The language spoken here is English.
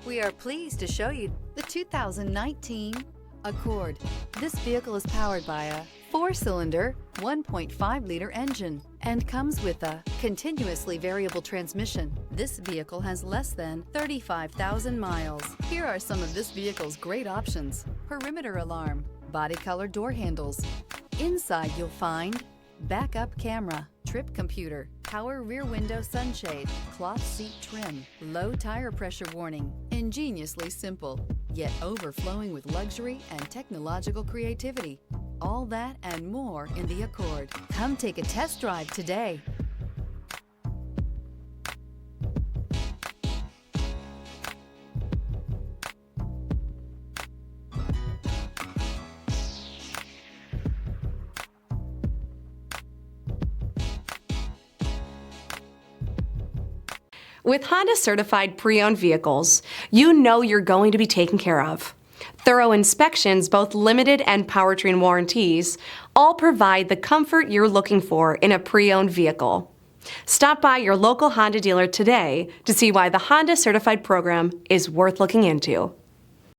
We are pleased to show you the 2019 Accord. This vehicle is powered by a 4-cylinder, 1.5-liter engine and comes with a continuously variable transmission. This vehicle has less than 35,000 miles. Here are some of this vehicle's great options: perimeter alarm, body color door handles. Inside you'll find backup camera, trip computer, power rear window sunshade, cloth seat trim, low tire pressure warning. Ingeniously simple, yet overflowing with luxury and technological creativity. All that and more in the Accord. Come take a test drive today. With Honda certified pre-owned vehicles, you know you're going to be taken care of. Thorough inspections, both limited and powertrain warranties, all provide the comfort you're looking for in a pre-owned vehicle. Stop by your local Honda dealer today to see why the Honda certified program is worth looking into.